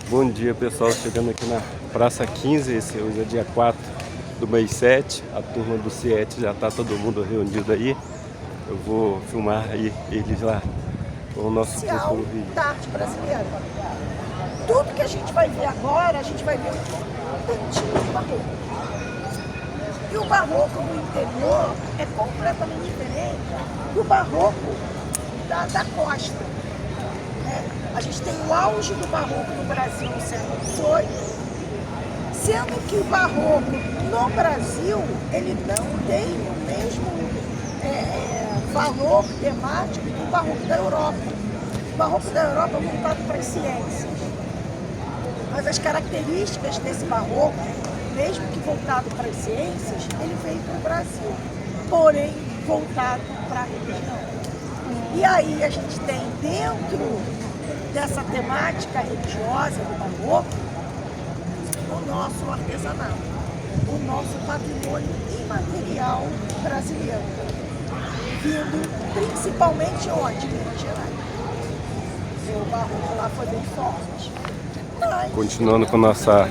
Bom dia, pessoal, chegando aqui na Praça 15, hoje é dia 4 do mês 7, a turma do CIET já está todo mundo reunido aí. Eu vou filmar aí eles lá com o nosso Social da arte brasileira. Tudo que a gente vai ver agora, a gente vai ver um tantinho de barroco. E o barroco do interior é completamente diferente do barroco da costa. A gente tem o auge do barroco no Brasil no século XVIII, sendo que o barroco no Brasil ele não tem o mesmo valor temático do barroco da Europa. O barroco da Europa é voltado para as ciências. Mas as características desse barroco, mesmo que voltado para as ciências, ele veio para o Brasil, porém voltado para a religião. E aí a gente tem dentro dessa temática religiosa do barroco o nosso artesanato, o nosso patrimônio imaterial brasileiro, vindo principalmente onde? Minas Gerais. O barroco lá foi bem forte. Mas... Continuando com nossa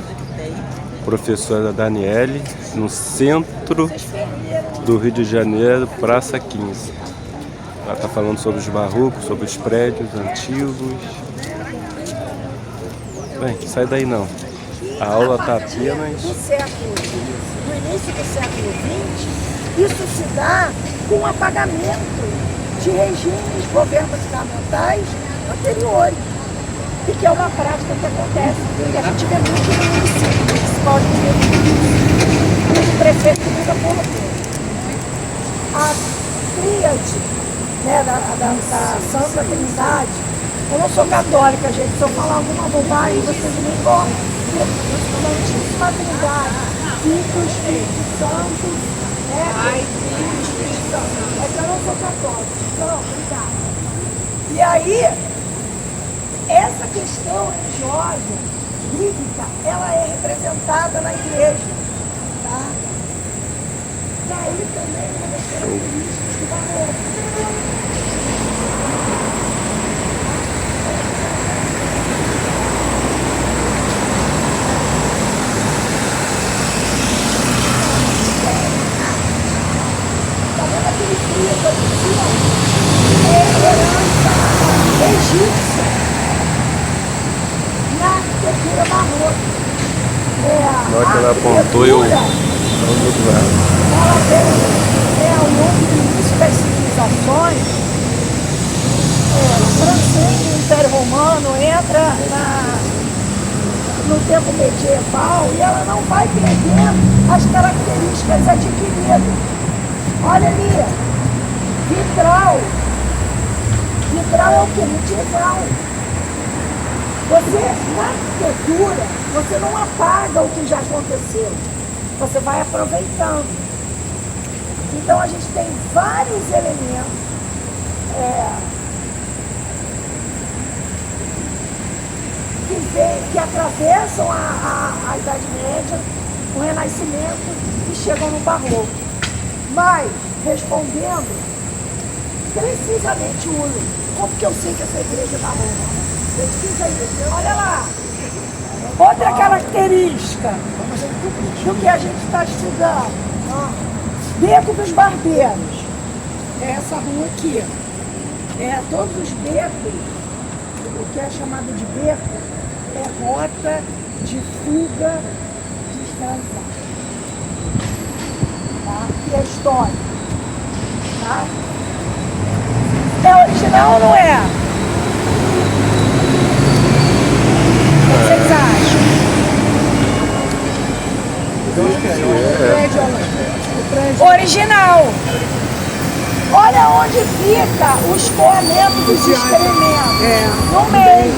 professora Daniele, no centro do Rio de Janeiro, Praça 15. Ela está falando sobre os barrocos, sobre os prédios antigos. Bem, sai daí não. A aula está apenas... No início do século XX, isso se dá com o apagamento de regimes governamentais anteriores. E que é uma prática que acontece, e a gente vê muito no município municipal de Rio. O prefeito muda por a tríade, da Santa Trindade. Eu não sou católica, gente, se eu falar alguma bobagem, vocês me cortam. Santíssima Trindade, Filho, Espírito Santo, Filho, Espírito Santo. É que eu não sou católica, então, obrigada. E aí, essa questão religiosa, bíblica, ela é representada na igreja, tá? Daí também uma das características do barroco. Tá vendo aquele frio aqui, é herança egípcia na arquitetura barroca. Na hora que ela apontou, eu... Ela veio ao longo do início das civilizações, transcende o Império Romano, entra no tempo medieval e ela não vai perdendo as características adquiridas. Olha ali, vitral. Vitral é o que? Medieval. Você, na arquitetura, você não apaga o que já aconteceu. Você vai aproveitando. Então a gente tem vários elementos que atravessam a Idade Média, o Renascimento e chegam no Barroco. Mas, respondendo precisamente como que eu sei que essa igreja é barroca? Pesquisa aí, olha lá. Outra característica do que a gente está estudando. Beco dos Barbeiros. É essa rua aqui. Todos os becos, o que é chamado de beco, é rota de fuga de escravizados. Tá? E é história. Tá? É original ou não é? O que vocês acham? Original. Olha onde fica o escoamento dos excrementos. No meio.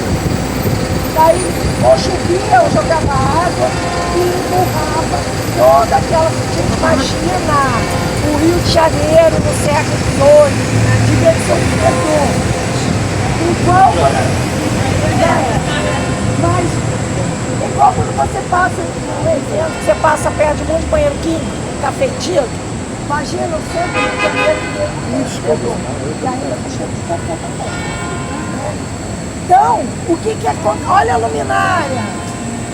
Daí, ou chovia, ou jogava água e empurrava toda aquela... Imagina o Rio de Janeiro no século XVIII, devia ser um fedor. Igual quando você passa no evento, você passa perto de um monte de banheiro químico, tá fedido. Imagina o centro do Rio de Janeiro e ainda puxa de cocô também. Então, o que que acontece? Olha a luminária,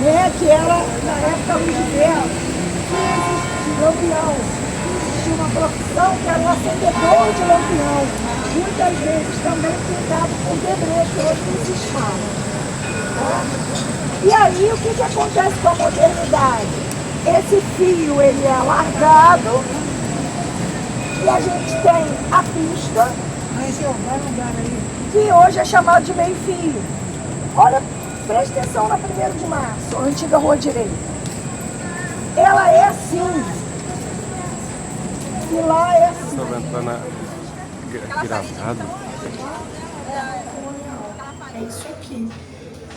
né, que era, na época, Luiz de Belo, que existia lampião. Existia uma profissão que era o acendedor de lampião, muitas vezes também pintado por debreche, que hoje não se fala. Tá? E aí, o que que acontece com a modernidade? Esse fio, ele é alargado, e a gente tem a pista, que hoje é chamado de meio-fio. Olha, presta atenção na 1º de março, a antiga Rua Direita. Ela é assim. E lá é assim. Só vai entrar na gravado. É isso aqui.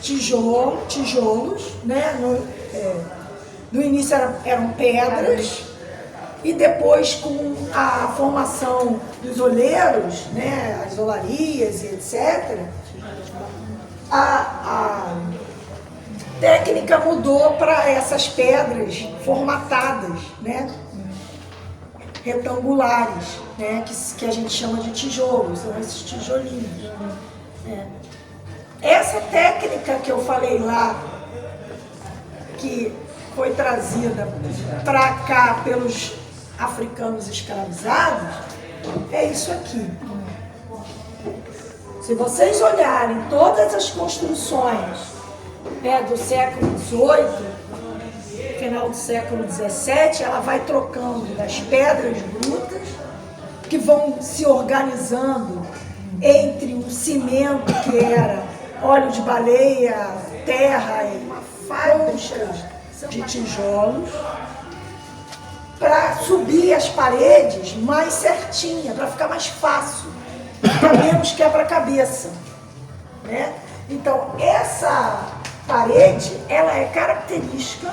Tijolos, né? No início eram pedras. E depois, com a formação dos oleiros, né, as olarias e etc., a técnica mudou para essas pedras formatadas, né, retangulares, né, que a gente chama de tijolos, são esses tijolinhos. Essa técnica que eu falei lá, que foi trazida para cá pelos africanos escravizados, é isso aqui. Se vocês olharem todas as construções do século XVIII, final do século XVII, ela vai trocando das pedras brutas, que vão se organizando entre um cimento que era óleo de baleia, terra e uma faixa de tijolos, para subir as paredes mais certinha, para ficar mais fácil, para menos quebra-cabeça, né? Então, essa parede, ela é característica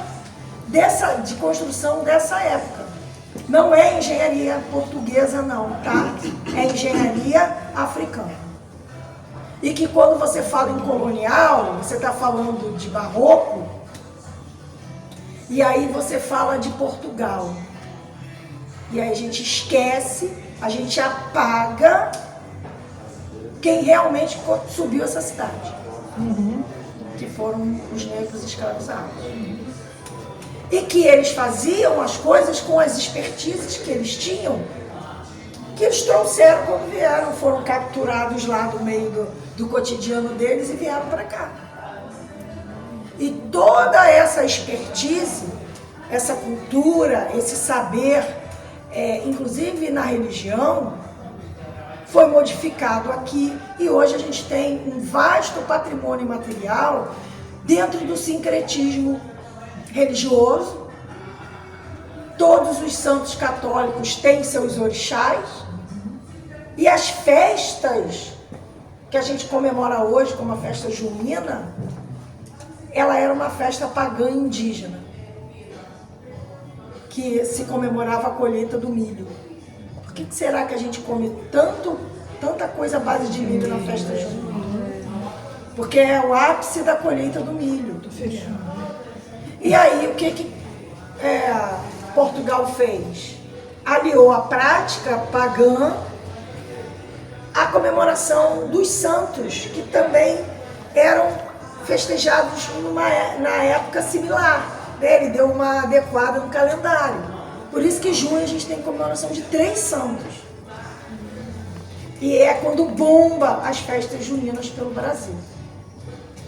de construção dessa época. Não é engenharia portuguesa, não, tá? É engenharia africana. E que quando você fala em colonial, você está falando de barroco, e aí você fala de Portugal. E aí a gente esquece, a gente apaga quem realmente subiu essa cidade. Que foram os negros escravizados. E que eles faziam as coisas com as expertises que eles tinham, que eles trouxeram quando vieram, foram capturados lá do meio do cotidiano deles e vieram para cá. E toda essa expertise, essa cultura, esse saber, inclusive na religião, foi modificado aqui e hoje a gente tem um vasto patrimônio material dentro do sincretismo religioso. Todos os santos católicos têm seus orixás e as festas que a gente comemora hoje, como a festa junina, ela era uma festa pagã indígena, que se comemorava a colheita do milho. Por que será que a gente come tanta coisa à base de milho na festa junina? Porque é o ápice da colheita do milho. E aí, o que Portugal fez? Aliou a prática pagã à comemoração dos santos, que também eram festejados na época similar. Ele deu uma adequada no calendário. Por isso que junho a gente tem comemoração de 3 santos. E é quando bomba as festas juninas pelo Brasil.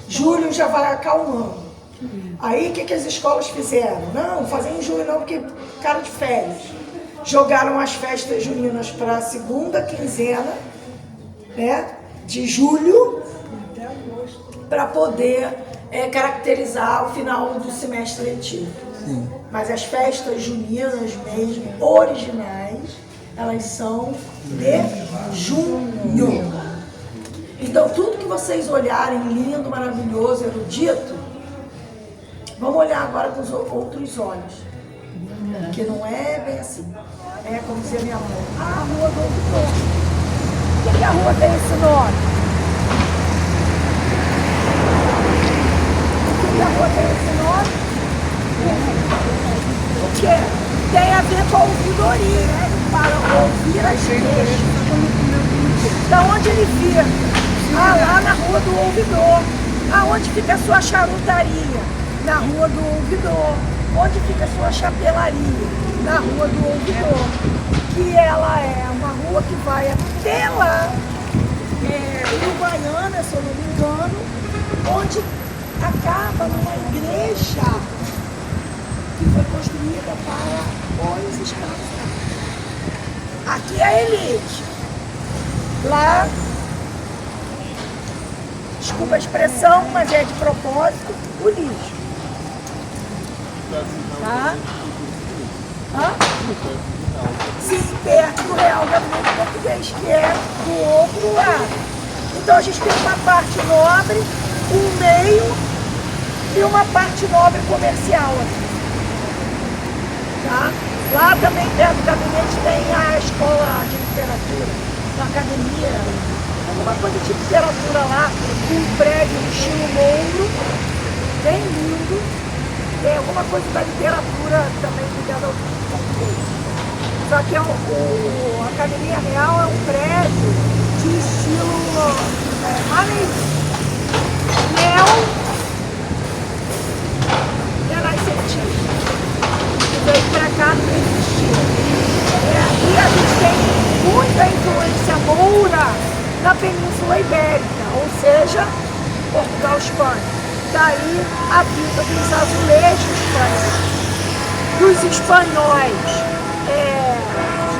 Julho já vai acalmando. Aí o que as escolas fizeram? Não, fazer em julho não, porque cara de férias. Jogaram as festas juninas para a segunda quinzena, né, de julho, para poder caracterizar o final do semestre letivo. Sim. Mas as festas juninas mesmo, originais, elas são de junho. Então tudo que vocês olharem lindo, maravilhoso, erudito, vamos olhar agora com os outros olhos. Que não é bem assim. É como dizia minha mãe, a Rua do Doutor. Por que a rua tem esse nome? Por que a rua tem esse nome? Porque tem a ver com a ouvidoria, né? Para ouvir as queixas. Da onde ele via? lá na Rua do Ouvidor. Aonde fica a sua charutaria? Na Rua do Ouvidor. Onde fica a sua chapelaria? Na Rua do Ouvidor. Que ela é uma rua que vai até lá, Uruguaiana, se eu não me engano, onde acaba numa igreja que foi construída para os escravos. Aqui é a elite. Lá, desculpa a expressão, mas é de propósito, o lixo. Tá? Sim, perto do Real Gabinete Português, que é do outro lado. Então a gente tem uma parte nobre, um meio e uma parte nobre comercial aqui. Tá? Lá também perto do gabinete tem a escola de literatura, uma academia, alguma coisa de literatura lá, um prédio no estilo Mouro, bem lindo. Tem alguma coisa da literatura também ligada ao português. Só que a Academia Real é um prédio de estilo neo-renascentista. Que veio para cá não existia. E a gente tem muita influência moura na Península Ibérica, ou seja, Portugal, Espanha. Daí a vinda dos azulejos dos espanhóis.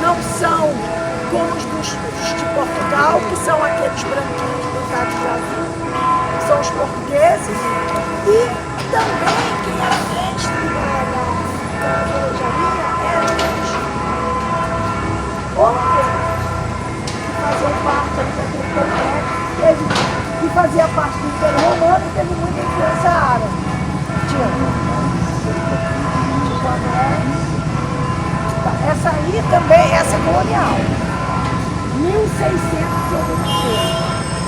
Não são como os de Portugal, que são aqueles branquinhos pintados de azul, que são os portugueses, e também quem era mestre da azulejaria eram os holandeses, que faziam parte daquele complexo, que fazia parte do Império Romano e teve muita influência árabe. Essa aí também, essa é colonial, 1600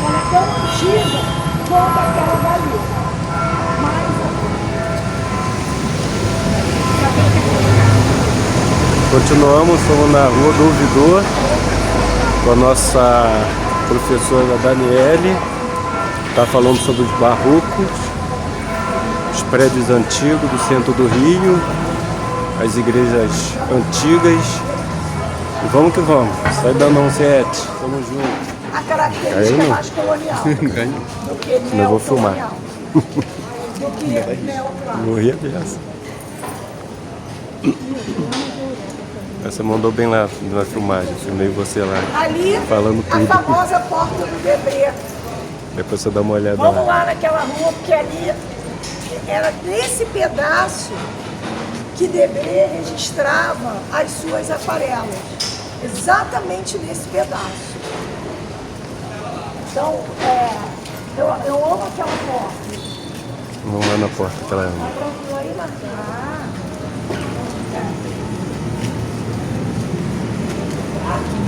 ela é tão antiga quanto aquela dali. Continuamos, fomos na Rua do Ouvidor com a nossa professora Daniele, está falando sobre os barrocos, os prédios antigos do centro do Rio, as igrejas antigas. E vamos que vamos. Sai da mão, Sete. Tamo junto. A característica é mais colonial do que neocolonial. Não vou filmar. Do que neoclássico. Morri a dessa. Você mandou bem lá na filmagem. Filmei você lá. Ali, falando tudo. a famosa Porta do Debré. Depois você dá uma olhada Vamos lá. lá naquela rua, porque ali era nesse pedaço que Debré registrava as suas aquarelas, exatamente nesse pedaço. Então, eu amo aquela porta. Vamos lá na porta que ela ama. Tranquilo aí, Marta?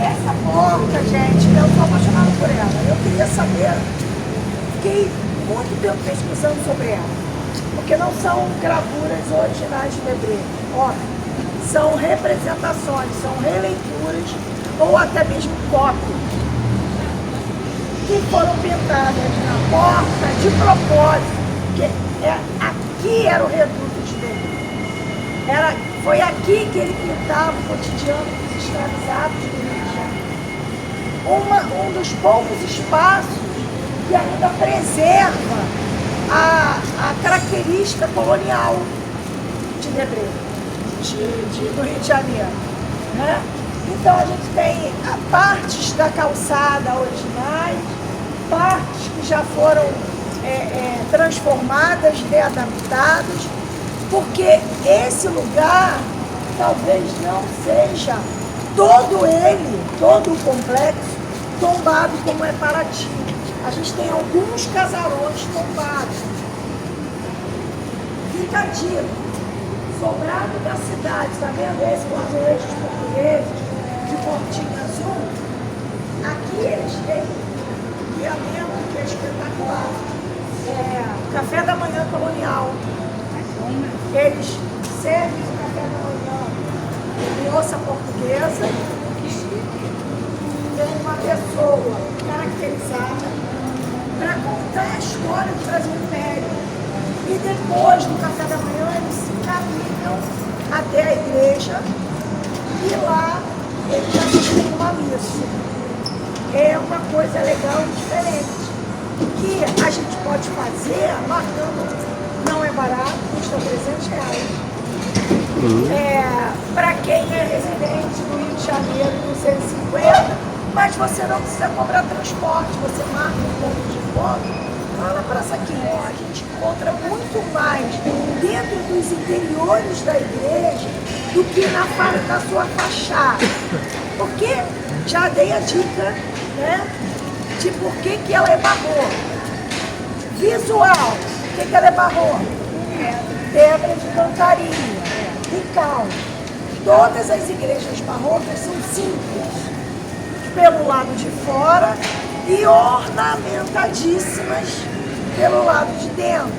Essa porta, gente, eu sou apaixonada por ela. Eu queria saber, fiquei muito tempo pesquisando sobre ela. Porque não são gravuras originais de Debré. Ó, são representações, são releituras ou até mesmo cópias que foram pintadas na porta de propósito. Porque aqui era o reduto de Debré. Foi aqui que ele pintava o cotidiano dos escravizados do Rio de Janeiro. Um dos poucos espaços que ainda preserva a característica colonial de Debré, do Rio de Janeiro. Né? Então a gente tem partes da calçada originais, partes que já foram transformadas, readaptadas, porque esse lugar talvez não seja todo o complexo tombado como é Paraty. A gente tem alguns casarões tombados. Fica a dica, sobrado da cidade, tá vendo esse com azulejos portugueses, de pontinho azul? Aqui eles têm um guiamento que é espetacular. Café da manhã colonial. Eles servem o café da manhã em louça portuguesa. Tem uma pessoa caracterizada para contar a história do Brasil Império. E depois do café da manhã, eles se encaminham até a igreja e lá eles assistem uma missa. É uma coisa legal e diferente, que a gente pode fazer marcando, não é barato, custa R$300. Para quem é residente do Rio de Janeiro, 250, mas você não precisa cobrar transporte, você marca um ponto de foto lá na Praça 15. A gente encontra muito mais dentro dos interiores da igreja do que na sua fachada. Porque já dei a dica, né, de por que ela é barroca. Visual, por que ela é barroca? Pedra de cantaria, de cal. Todas as igrejas barrocas são simples, pelo lado de fora e ornamentadíssimas pelo lado de dentro.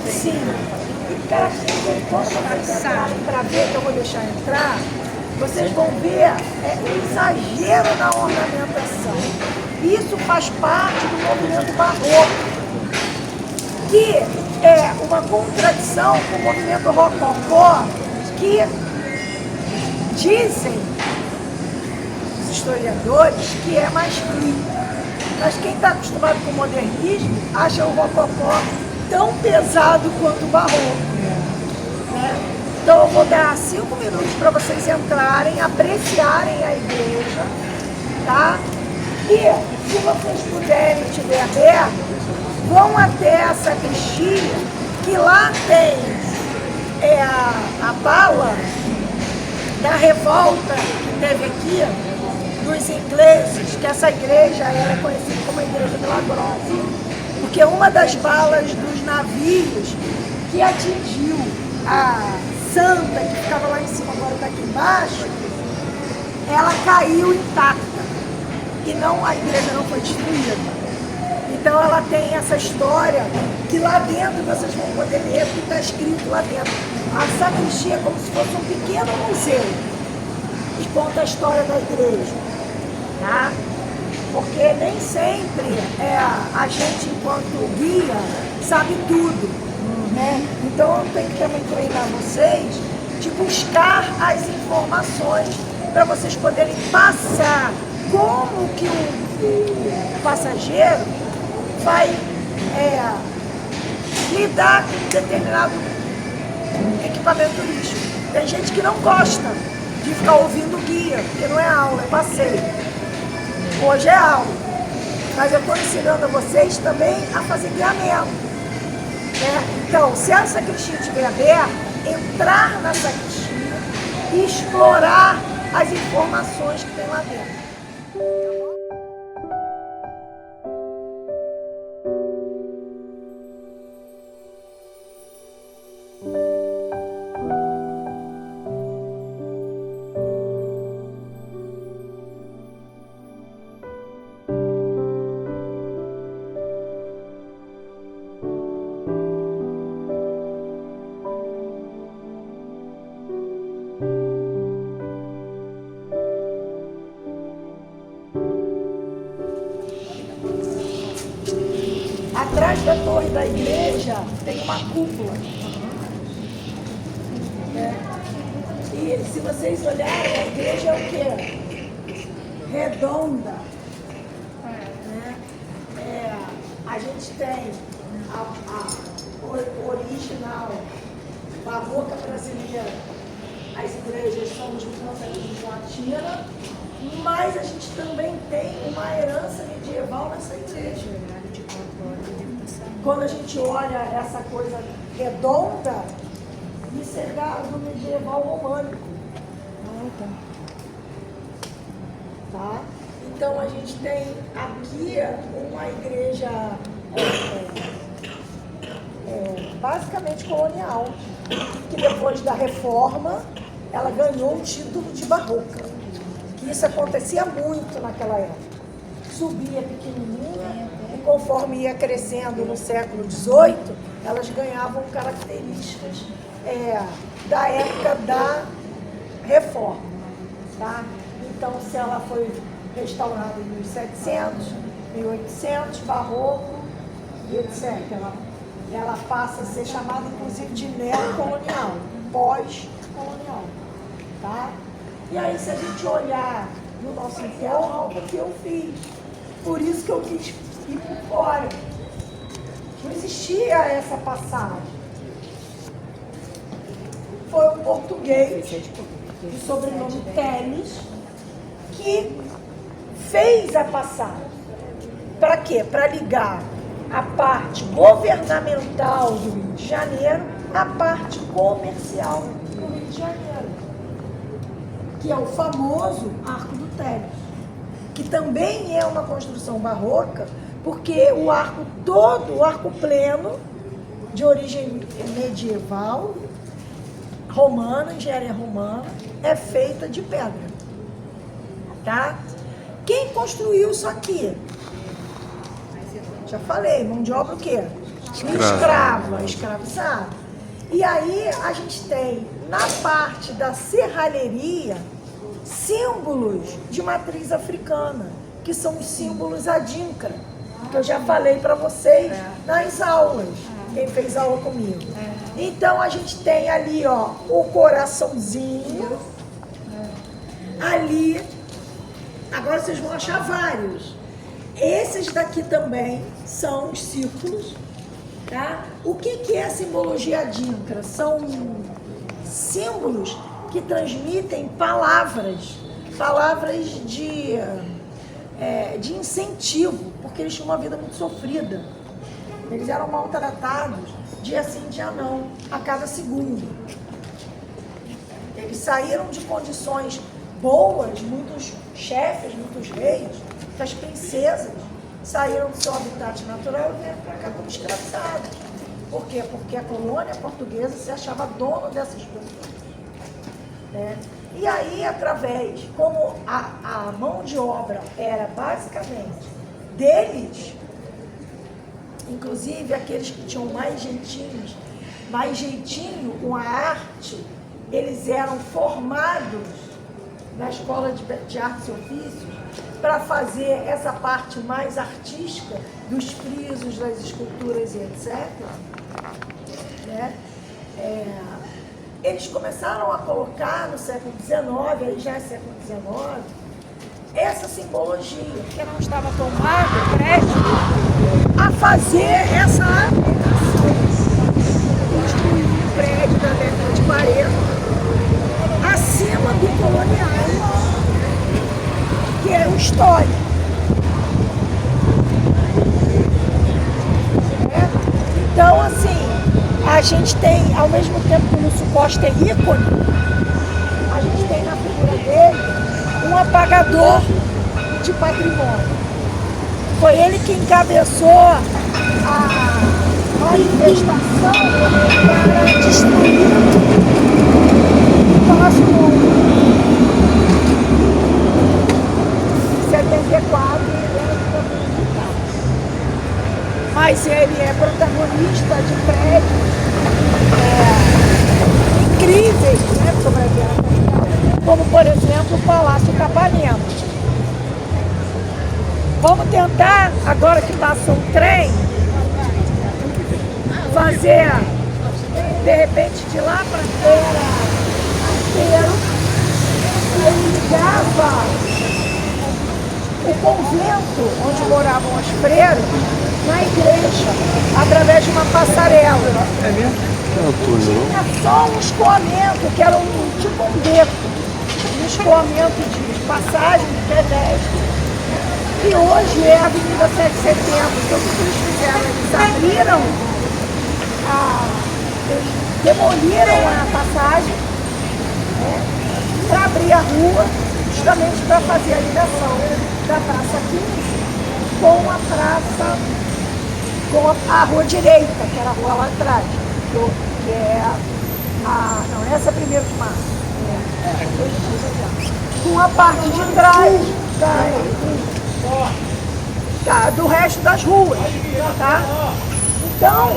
Sim. E para vocês entrarem para ver, que eu vou deixar entrar, vocês vão ver um exagero na ornamentação. Isso faz parte do movimento barroco, que é uma contradição com o movimento rococó, que dizem os historiadores que é mais rico. Mas quem está acostumado com o modernismo acha o rococó tão pesado quanto o barroco. Né? Então eu vou dar 5 minutos para vocês entrarem, apreciarem a igreja, tá? E se vocês puderem e estiver aberto, vão até a sacristia, que lá tem a bala da revolta que teve aqui dos ingleses, que essa igreja ela é conhecida como a Igreja Milagrosa, porque uma das balas dos navios que atingiu a Santa, que ficava lá em cima, agora está aqui embaixo, ela caiu intacta e a igreja não foi destruída. Então ela tem essa história que lá dentro vocês vão poder ler, porque está escrito lá dentro. A sacristia é como se fosse um pequeno museu que conta a história da igreja, tá? Porque nem sempre a gente, enquanto guia, sabe tudo, né? Então eu tenho que também treinar vocês de buscar as informações para vocês poderem passar como que o passageiro vai lidar com um determinado equipamento turístico. Tem gente que não gosta de ficar ouvindo guia, porque não é aula, é passeio. Hoje é aula, mas eu estou ensinando a vocês também a fazer guiamento. Né? Então, se a sacristia estiver aberta, entrar na sacristia e explorar as informações que tem lá dentro. Atrás da torre da igreja tem uma cúpula. E se vocês olharem, a igreja é o quê? Redonda. A gente tem a original barroca brasileira. As igrejas são de planta legislatina, mas a gente também tem uma herança medieval nessa igreja. Quando a gente olha essa coisa redonda, isso é do medieval românico. Tá? Então a gente tem aqui uma igreja basicamente colonial, que depois da reforma ela ganhou o título de barroca. Que isso acontecia muito naquela época. Subia pequenininha e conforme ia crescendo no século XVIII, elas ganhavam características da época da reforma. Tá? Então, se ela foi restaurada em 1700, 1800, barroco e etc. Ela passa a ser chamada, inclusive, de neocolonial, pós-colonial, tá? E aí, se a gente olhar no nosso entorno, o que eu fiz? Por isso que eu quis ir por fora. Não existia essa passagem. Foi um português de sobrenome Teles que fez a passagem. Para quê? Para ligar a parte governamental do Rio de Janeiro à parte comercial do Rio de Janeiro, que é o famoso Arco do Teles, que também é uma construção barroca, porque o arco todo, o arco pleno, de origem medieval, romana, engenharia romana, é feita de pedra, tá? Quem construiu isso aqui? Já falei, mão de obra o quê? Escrava, escravizada. E aí a gente tem, na parte da serralheria, símbolos de matriz africana, que são os símbolos adinkra, que eu já falei para vocês nas aulas, quem fez aula comigo. Então a gente tem ali, ó, o coraçãozinho, ali, agora vocês vão achar vários. Esses daqui também são os círculos, tá? O que é a simbologia adinkra? São símbolos que transmitem palavras de incentivo, porque eles tinham uma vida muito sofrida. Eles eram maltratados, dia sim, dia não, a cada segundo. Eles saíram de condições boas, muitos chefes, muitos reis, muitas princesas saíram do seu habitat natural e vieram para cá como escravizados. Por quê? Porque a colônia portuguesa se achava dono dessas pessoas. E aí, através, como a mão de obra era basicamente deles, inclusive aqueles que tinham mais jeitinho com a arte, eles eram formados na escola de artes e ofícios para fazer essa parte mais artística dos frisos, das esculturas e etc. Eles começaram a colocar no século XIX, aí já é século XIX, essa simbologia, que não estava tomada, a fazer essa aplicação. Construir um prédio da década de 40, acima do colonial, que é o histórico. Então, assim, a gente tem, ao mesmo tempo que o Lúcio Costa é ícone, a gente tem na figura dele um apagador de patrimônio. Foi ele que encabeçou a manifestação para destruir o Palácio Novo. Em 74, ele era protagonista. Mas ele é protagonista de prédios incríveis, né, sobre a Guerra, como, por exemplo, o Palácio Capanema. Vamos tentar, agora que passa um trem, fazer, de repente, de lá para Feira, ele ligava o convento onde moravam as freiras na igreja, através de uma passarela. É mesmo? Tinha só um escoamento, que era tipo um beco, um escoamento de passagem de pedestre, que hoje é a Avenida 7 de Setembro. Então, o que eles fizeram? Eles abriram, eles demoliram a passagem, para abrir a rua, justamente para fazer a ligação da Praça 15 com a praça, com a rua direita, que era a rua lá atrás, que é não, essa é 1º de março. Com a parte de trás do resto das ruas, tá? Então,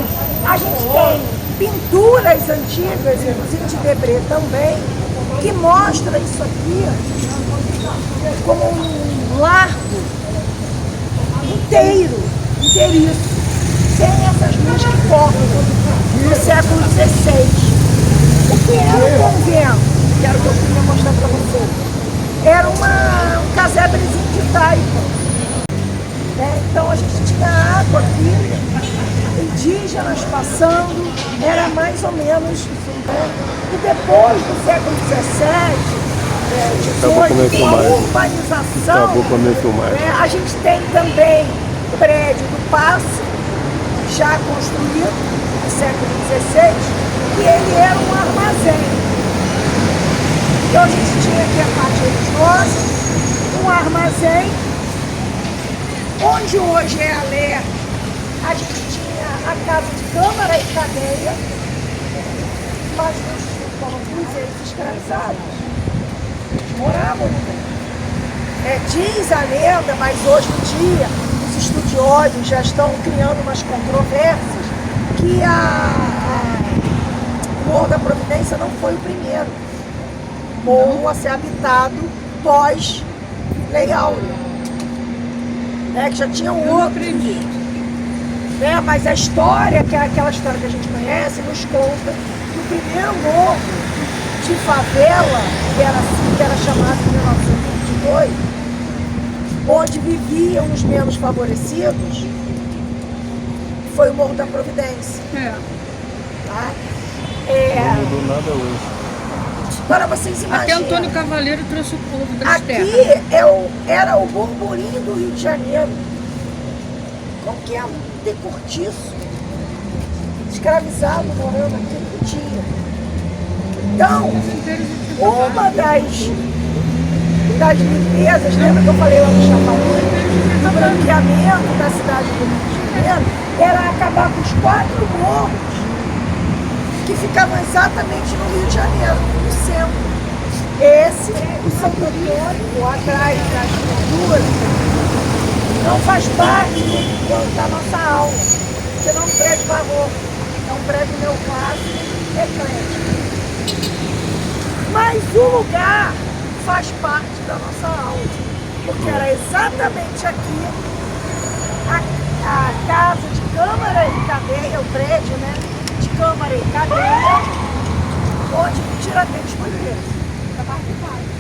a gente tem pinturas antigas, inclusive de Debré também, que mostra isso aqui como um largo inteiriço, sem essas ruas que cortam no século XVI. O que era o convento? Que era o que eu queria mostrar para vocês. Era um casebrezinho de taipa. Então a gente tinha água aqui, indígenas passando, era mais ou menos. E depois do século XVII, com a urbanização, a gente tem também o prédio do Paço, já construído no século XVI, que ele era um armazém. Então a gente tinha aqui a parte religiosa, um armazém, onde hoje é a Lé, a gente tinha a casa de câmara e cadeia, mas os bambus, eles escravizados moravam no tempo. Diz a lenda, mas hoje em dia os estudiosos já estão criando umas controvérsias, que o Morro da Providência não foi o primeiro morro a ser habitado pós-Lei Áurea. Que já tinham outros. Mas a história, que é aquela história que a gente conhece, nos conta que o primeiro morro de favela, que era chamado em 1922, onde viviam os menos favorecidos, foi o Morro da Providência. Tá? Não mudou nada hoje. Agora vocês imaginam. Até Antônio Cavaleiro trouxe o povo das terras. Aqui era o burburinho do Rio de Janeiro. Como que é ter cortiço? Escravizado morando aqui no dia. Então, uma das limpezas, lembra que eu falei lá no Chapalão, do branqueamento da cidade do Rio de Janeiro, era acabar com os 4 morros que ficavam exatamente no Rio de Janeiro, no centro. Esse, o Santo Antônio, atrás da escultura, não faz parte da nossa aula, porque não é um prédio barroco, é um prédio neoclássico, eclético. Mas o lugar faz parte da nossa aula, porque era exatamente aqui a casa de câmara e cadeia, o prédio, de câmara e cadeia, onde o Tiradentes foi preso, da parte de baixo.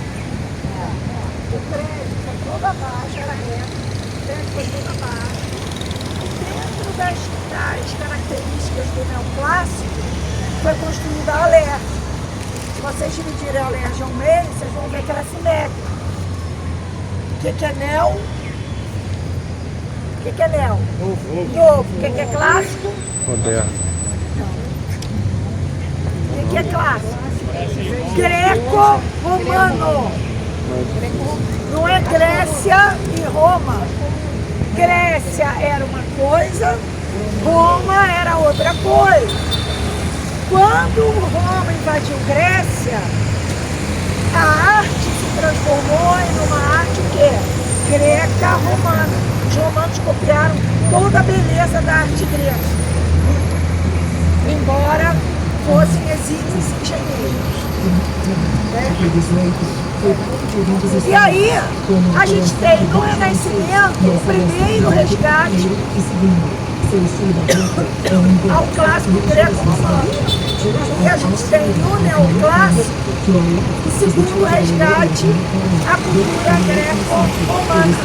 O prédio foi toda abaixo, era reto, o prédio foi toda abaixo. E dentro das características do neoclássico, foi construída a Lé. Se vocês dividirem a Lé ao meio, vocês vão ver que ela é simétrica. O que é neo? O que é neo? Novo. O que é clássico? Moderno. O que é clássico? Greco-romano. Não é Grécia e Roma. Grécia era uma coisa, Roma era outra coisa. Quando Roma invadiu Grécia, a arte se transformou em uma arte que greca-romana. Os romanos copiaram toda a beleza da arte grega, embora fossem exímios engenheiros. E aí, a gente tem no Renascimento o primeiro resgate ao clássico greco-romano. E a gente tem no neoclássico o segundo resgate à cultura greco-romana.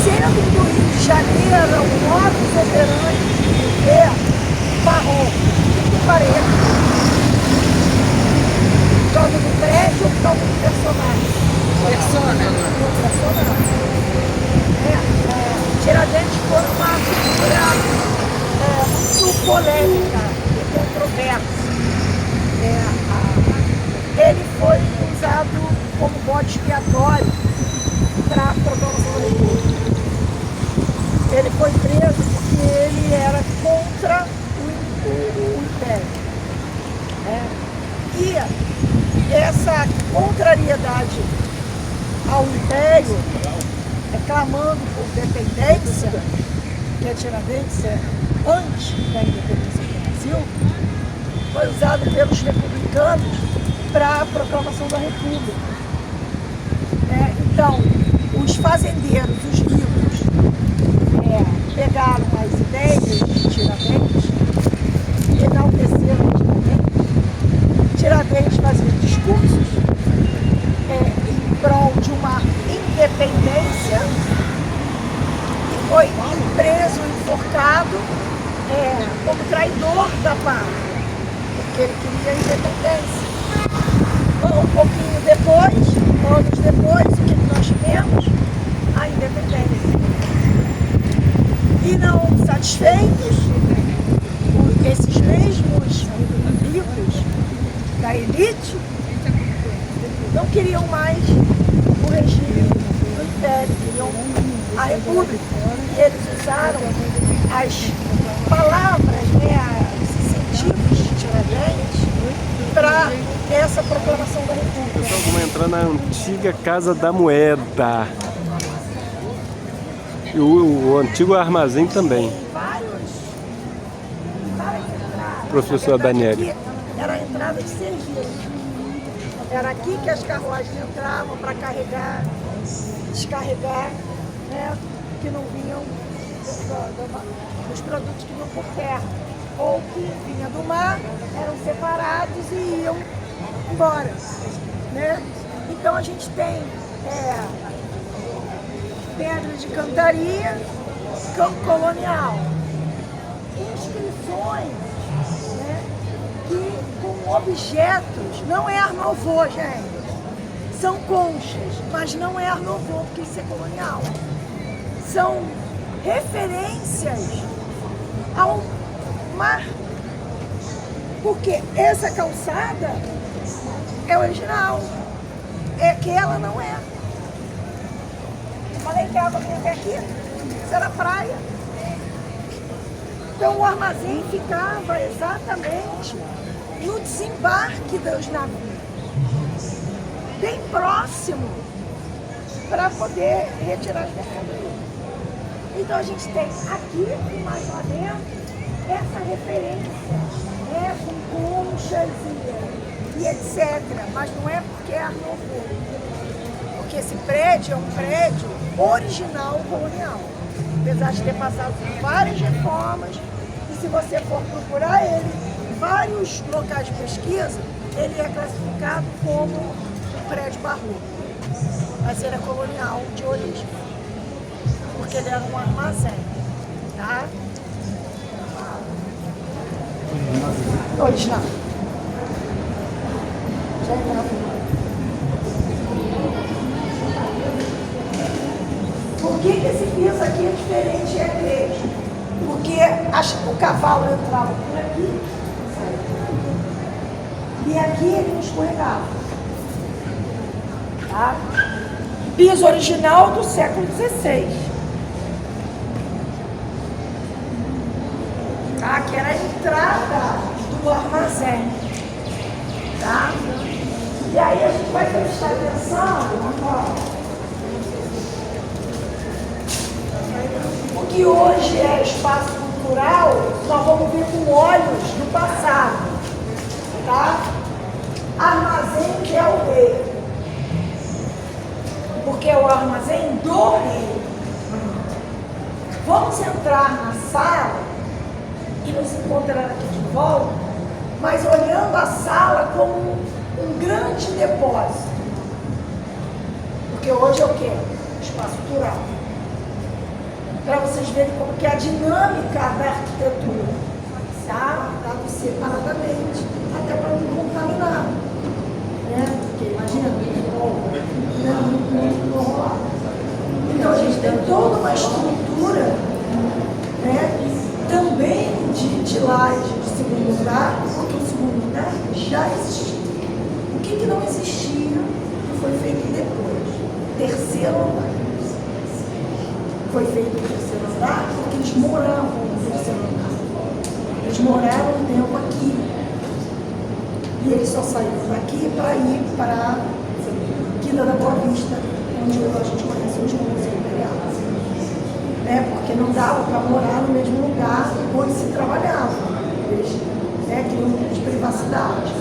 Sendo do Rio de Janeiro o modus operandi é barroco e parede. Todo no prédio ou todo no personagem? Personagem. Tiradentes foi uma figura muito polêmica e controversa. Ele foi usado como bode expiatório para a proclamação da República. Ele foi preso porque ele era contra o Império. E essa contrariedade ao Império, clamando por dependência, que a Tiradentes é antes da independência do Brasil, foi usado pelos republicanos para a proclamação da República. Então, os fazendeiros, os ricos, pegaram as ideias de Tiradentes, enalteceram Tiradentes. Tiradentes fazia discursos em prol de uma independência e foi preso, enforcado como traidor da pátria, porque ele queria a independência. Um pouquinho depois, anos depois, o que nós tivemos? A independência. E não satisfeitos, esses mesmos ricos da elite não queriam mais o regime do Império, queriam a República. E eles usaram as palavras, os incentivos de Tiradentes para essa proclamação da República. Pessoal, vamos entrar na antiga Casa da Moeda. E o antigo armazém também. Várias entradas. Professor Daniele. Aqui era a entrada de serviço. Era aqui que as carruagens entravam para carregar, descarregar, que não vinham dos produtos que vinham por terra. Ou que vinha do mar, eram separados e iam embora. Então a gente tem pedra de cantaria colonial, inscrições que com objetos, não é Art Nouveau, gente, são conchas, mas não é Art Nouveau, porque isso é colonial. São referências ao mar, porque essa calçada é original, que ela não é. Falei que a água vinha até aqui, isso era praia. Então o armazém ficava exatamente no desembarque dos navios, bem próximo, para poder retirar as mercadorias. Então a gente tem aqui e mais lá dentro essa referência, com conchas e etc. Mas não é porque é Art Nouveau, porque esse prédio é um prédio original colonial, apesar de ter passado por várias reformas, e se você for procurar ele, em vários locais de pesquisa, ele é classificado como um prédio barroco, mas ele é colonial de origem, porque ele era um armazém, tá? Original. Por que esse piso aqui é diferente e é grego? Porque o cavalo entrava por aqui e aqui ele não escorregava. Tá? Piso original do século XVI. Tá? Que era a entrada do armazém. Tá? E aí a gente vai prestar atenção, o que hoje é espaço cultural, nós vamos ver com olhos do passado. Tá? Armazém del Rei. Porque é o armazém do rei. Vamos entrar na sala e nos encontrar aqui de volta, mas olhando a sala como um grande depósito. Porque hoje é o quê? Espaço cultural. Para vocês verem como que é a dinâmica da arquitetura. Tá? Dado separadamente, até para não contaminar. Porque imagina, não rolar. Então a gente tem toda uma estrutura, também de laje de segundo lugar, porque o segundo lugar já existia. O que não existia foi feito depois. Terceiro andar. Foi feito o terceiro andar porque eles moravam no terceiro andar. Eles moraram um tempo aqui. E eles só saíram daqui para ir para a Quina da Boa Vista, onde a gente conhece os museus imperiais. Porque não dava para morar no mesmo lugar onde se trabalhava. Eles queriam de privacidade.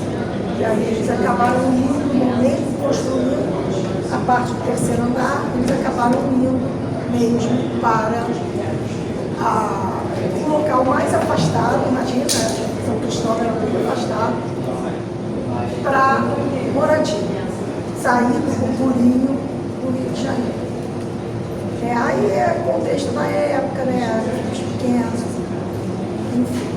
E aí eles acabaram indo, mesmo construindo a parte do terceiro andar, eles acabaram indo mesmo para um local mais afastado, imagina, São Cristóvão era muito afastado, para moradia, sair do burburinho do Rio de Janeiro. Aí é o contexto da época, né? Os pequenos, enfim.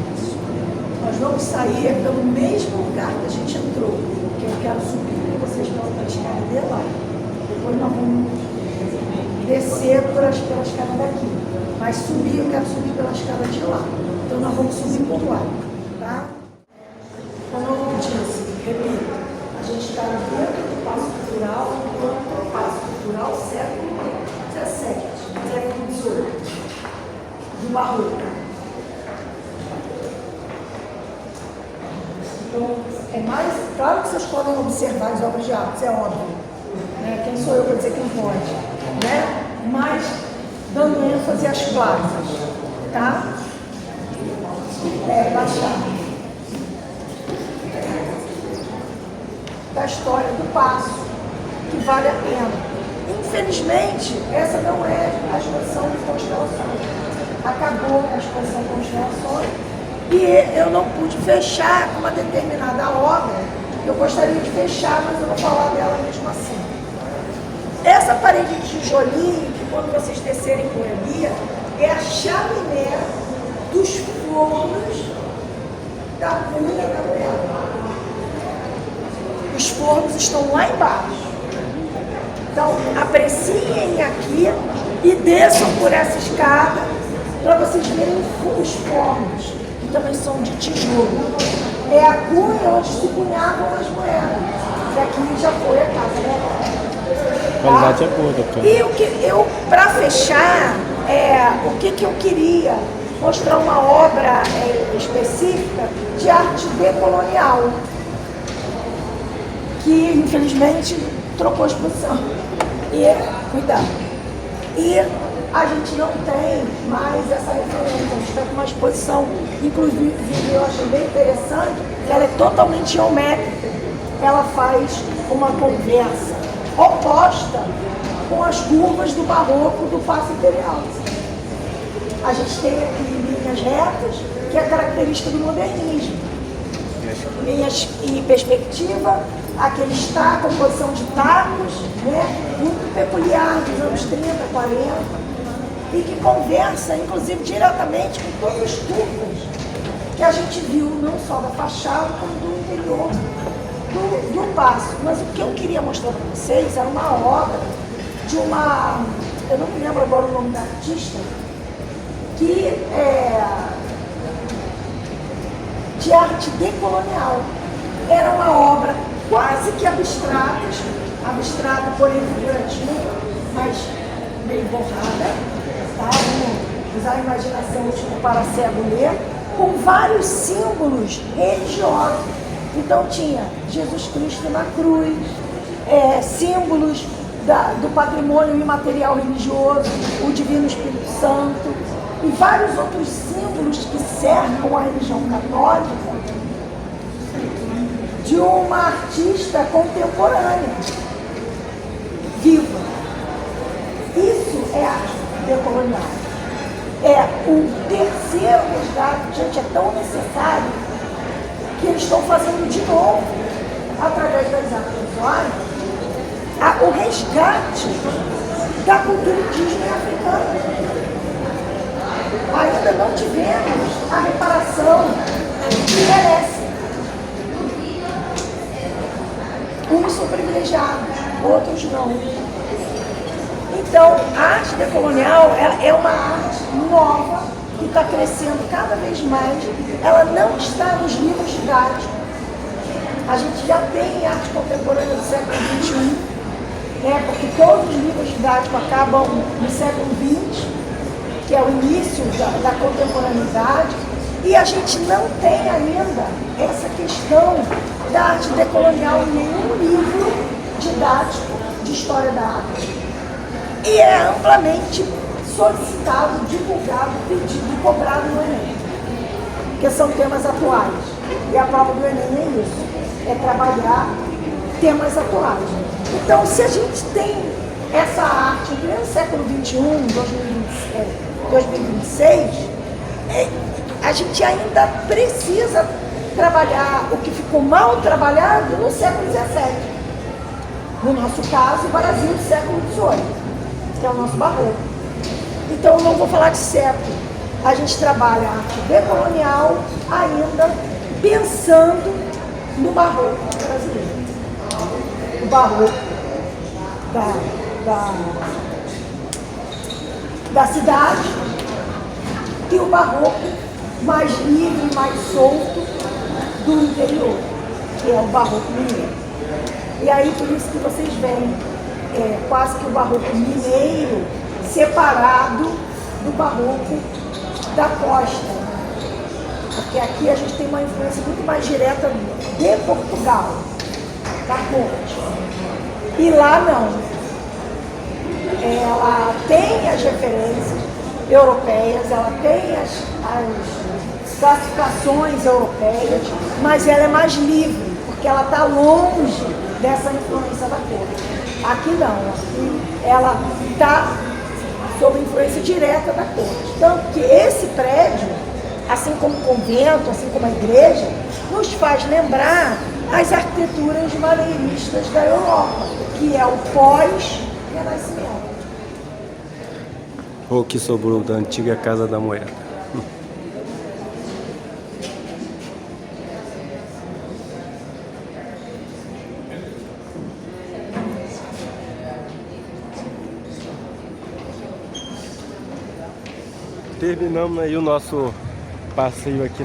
Nós vamos sair pelo mesmo lugar que a gente entrou, que eu quero subir e vocês vão para a escada de lá. Depois nós vamos descer pela escada daqui. Mas subir, eu quero subir pela escada de lá. Então nós vamos subir por lá, tá? Como eu disse, repito, a gente está dentro do Paço Cultural, enquanto o Paço Cultural século XVII, século XVIII, do Barroco. Então, é mais, claro que vocês podem observar as obras de arte, isso é óbvio. Né? Quem sou eu para dizer que não pode? Né? Mas, dando ênfase às placas, tá? Baixar. Da história do Paço, que vale a pena. Infelizmente, essa não é a exposição de constelações. Acabou a exposição de constelações e eu não pude fechar com uma determinada obra. Eu gostaria de fechar, mas eu vou falar dela mesmo assim. Essa parede de tijolinho, que quando vocês descerem por ali, é a chaminé dos fornos da cunha da mulher. Os fornos estão lá embaixo. Então, apreciem aqui e desçam por essa escada para vocês verem os fornos, que também são de tijolo. É a cunha onde se cunhavam as moedas. E aqui já foi a casa da A qualidade é boa, doutor. E o que eu, para fechar, o que eu queria mostrar uma obra específica de arte decolonial, que infelizmente trocou a exposição. Cuidado. E a gente não tem mais essa referência. A gente está com uma exposição, inclusive eu achei bem interessante, ela é totalmente geométrica. Ela faz uma conversa oposta com as curvas do barroco do Paço Imperial. A gente tem aqui linhas retas, que é a característica do modernismo. Linhas e perspectiva, aqueles tacos, composição de tacos, né, muito peculiar dos anos 30, 40, e que conversa, inclusive, diretamente com todas as curvas que a gente viu, não só da fachada, como do interior do Paço. Mas o que eu queria mostrar para vocês era uma obra de uma, eu não me lembro agora o nome da artista, que é de arte decolonial. Era uma obra quase que abstrata, porém figurativa, mas meio borrada, tá? Vamos usar a imaginação tipo para cego ler, com vários símbolos religiosos. Então tinha Jesus Cristo na cruz, símbolos do patrimônio imaterial religioso, o Divino Espírito Santo, e vários outros símbolos que cercam a religião católica de uma artista contemporânea, viva. Isso é arte decolonial. É o terceiro resgate, gente, é tão necessário que eles estão fazendo de novo, através das artes visuais, o resgate da cultura indígena e africana. Ainda não tivemos a reparação que merece. Uns são privilegiados, outros não. Então, a arte decolonial é uma arte nova que está crescendo cada vez mais. Ela não está nos livros didáticos. A gente já tem arte contemporânea do século XXI, né, porque todos os livros didáticos acabam no século XX, que é o início da contemporaneidade, e a gente não tem ainda essa questão da arte decolonial em nenhum livro didático de história da arte. E é amplamente solicitado, divulgado, pedido, cobrado no Enem, porque são temas atuais. E a prova do Enem é isso. trabalhar temas atuais. Então, se a gente tem essa arte em pleno século XXI, 2026, a gente ainda precisa trabalhar o que ficou mal trabalhado no século XVII. No nosso caso, o Brasil do século XVIII, que é o nosso barroco. Então, eu não vou falar de século. A gente trabalha a arte decolonial ainda pensando no barroco brasileiro. O barroco da cidade e o barroco mais livre, mais solto do interior, que é o barroco mineiro. E aí, por isso que vocês veem quase que o barroco mineiro separado do barroco da costa. Porque aqui a gente tem uma influência muito mais direta de Portugal, da corte. E lá não. Ela tem as referências europeias, ela tem as classificações europeias, mas ela é mais livre, porque ela está longe dessa influência da corte. Aqui não, aqui ela está sob influência direta da corte. Tanto que esse prédio, assim como o convento, assim como a igreja, nos faz lembrar as arquiteturas maneiristas da Europa, que é o pós-renascimento. O que sobrou da antiga Casa da Moeda. Terminamos aí o nosso passeio aqui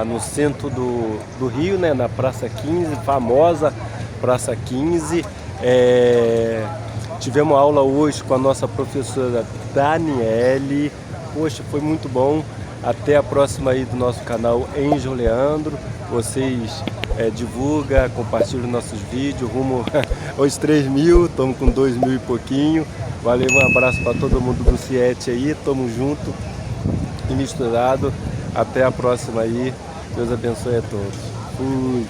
no centro do Rio, né, na Praça 15, famosa Praça 15. Tivemos aula hoje com a nossa professora Daniele. Poxa, foi muito bom. Até a próxima aí do nosso canal Enjo Leandro. Vocês divulgam, compartilham nossos vídeos rumo aos 3.000, estamos com 2.000 e pouquinho. Valeu, um abraço para todo mundo do CIET aí, tamo junto e misturado. Até a próxima aí. Deus abençoe a todos. Fui.